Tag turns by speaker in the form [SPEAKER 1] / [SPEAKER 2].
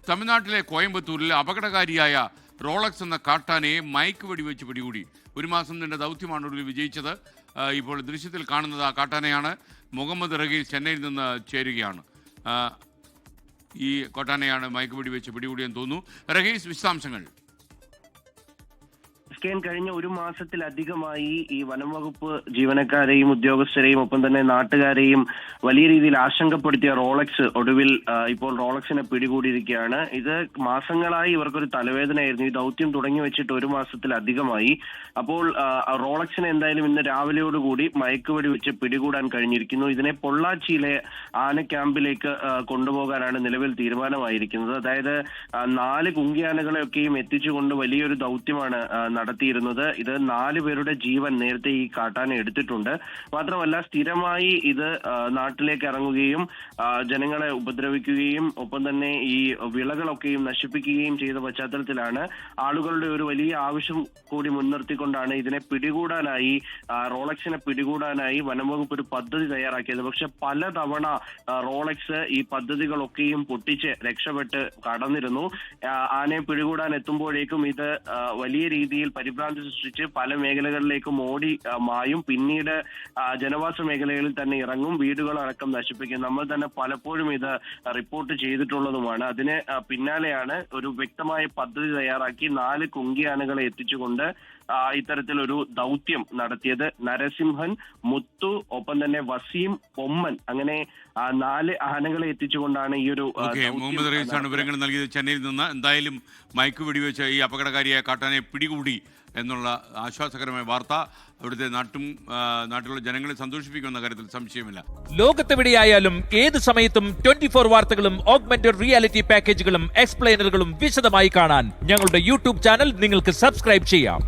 [SPEAKER 1] തമിഴ്നാട്ടിലെ കോയമ്പത്തൂരിൽ അപകടകാരിയായ റോളക്സ് എന്ന കാട്ടാനയെ മയക്ക് വെടിവെച്ച് പിടികൂടി. ഒരു മാസം നീണ്ട ദൗത്യമാണ് ഒടുവിൽ വിജയിച്ചത്. ഇപ്പോൾ ദൃശ്യത്തിൽ കാണുന്നത് ആ കാട്ടാനയാണ്. മുഹമ്മദ് റഹീസ് ചെന്നൈയിൽ നിന്ന് ചേരുകയാണ്. ഈ കാട്ടാനയാണ് മയക്ക് വെടിവെച്ച് പിടികൂടിയെന്ന് തോന്നുന്നു. റഹീസ്, വിശദാംശങ്ങൾ.
[SPEAKER 2] കഴിഞ്ഞ ഒരു മാസത്തിലധികമായി ഈ വനംവകുപ്പ് ജീവനക്കാരെയും ഉദ്യോഗസ്ഥരെയും ഒപ്പം തന്നെ നാട്ടുകാരെയും വലിയ രീതിയിൽ ആശങ്കപ്പെടുത്തിയ റോളക്സ് ഒടുവിൽ ഇപ്പോൾ റോളക്സിനെ പിടികൂടിയിരിക്കുകയാണ്. ഇത് മാസങ്ങളായി ഇവർക്കൊരു തലവേദനയായിരുന്നു. ഈ ദൗത്യം തുടങ്ങി വെച്ചിട്ട് ഒരു മാസത്തിലധികമായി. അപ്പോൾ റോളക്സിനെ എന്തായാലും ഇന്ന് രാവിലെയോടുകൂടി മയക്കുവെടി വെച്ച് പിടികൂടാൻ കഴിഞ്ഞിരിക്കുന്നു. ഇതിനെ പൊള്ളാച്ചിയിലെ ആന ക്യാമ്പിലേക്ക് കൊണ്ടുപോകാനാണ് നിലവിൽ തീരുമാനമായിരിക്കുന്നത്. അതായത് 4 കുങ്കിയാനകളെയൊക്കെയും എത്തിച്ചുകൊണ്ട് വലിയൊരു ദൗത്യമാണ് നടത്തിയിരുന്നത്. ഇത് 4 പേരുടെ ജീവൻ നേരത്തെ ഈ കാട്ടാന എടുത്തിട്ടുണ്ട്. മാത്രമല്ല സ്ഥിരമായി ഇത് നാട്ടിലേക്ക് ഇറങ്ങുകയും ജനങ്ങളെ ഉപദ്രവിക്കുകയും ഒപ്പം തന്നെ ഈ വിളകളൊക്കെയും നശിപ്പിക്കുകയും ചെയ്ത പശ്ചാത്തലത്തിലാണ് ആളുകളുടെ ഒരു വലിയ ആവശ്യം കൂടി മുൻനിർത്തിക്കൊണ്ടാണ് ഇതിനെ പിടികൂടാനായി റോളക്സിനെ പിടികൂടാനായി വനംവകുപ്പ് ഒരു പദ്ധതി തയ്യാറാക്കിയത്. പക്ഷെ പലതവണ റോളക്സ് ഈ പദ്ധതികളൊക്കെയും പൊട്ടിച്ച് രക്ഷപ്പെട്ട് കടന്നിരുന്നു. ആനയെ പിടികൂടാൻ എത്തുമ്പോഴേക്കും ഇത് വലിയ രീതിയിൽ പരിഭ്രാന്തി സൃഷ്ടിച്ച് പല മേഖലകളിലേക്കും ഓടി മായും. പിന്നീട് ജനവാസ മേഖലകളിൽ തന്നെ ഇറങ്ങും, വീടുകളടക്കം നശിപ്പിക്കും. നമ്മൾ തന്നെ പലപ്പോഴും ഇത് റിപ്പോർട്ട് ചെയ്തിട്ടുള്ളതുമാണ്. അതിന് പിന്നാലെയാണ് ഒരു വ്യക്തമായ പദ്ധതി തയ്യാറാക്കി 4 കുങ്കിയാനകളെ എത്തിച്ചുകൊണ്ട് ഇത്തരത്തിലൊരു ദൗത്യം നടത്തിയത്. നരസിംഹൻ, മുത്തു, ഒപ്പം തന്നെ വസീം, പൊമ്മൻ, അങ്ങനെ 4 ആനകളെ എത്തിച്ചുകൊണ്ടാണ് ഈ ഒരു
[SPEAKER 1] മുഹമ്മദ് റഹീസാണ് വിവരങ്ങൾ നൽകിയത് ചെന്നൈയിൽ നിന്ന്. എന്തായാലും മയക്ക് വെടിവെച്ച ഈ അപകടകാരിയായ കാട്ടാനെ പിടികൂടി എന്നുള്ള ആശ്വാസകരമായ വാർത്ത അവിടുത്തെ നാട്ടിലുള്ള ജനങ്ങളെ സന്തോഷിപ്പിക്കുമെന്ന കാര്യത്തിൽ സംശയമില്ല.
[SPEAKER 3] ലോകത്തെവിടെയായാലും ഏത് സമയത്തും 24 വാർത്തകളും ഓഗ്മെന്റഡ് റിയാലിറ്റി പാക്കേജുകളും എക്സ്പ്ലെയിനറുകളും വിശദമായി കാണാൻ ഞങ്ങളുടെ യൂട്യൂബ് ചാനൽ നിങ്ങൾക്ക് സബ്സ്ക്രൈബ് ചെയ്യാം.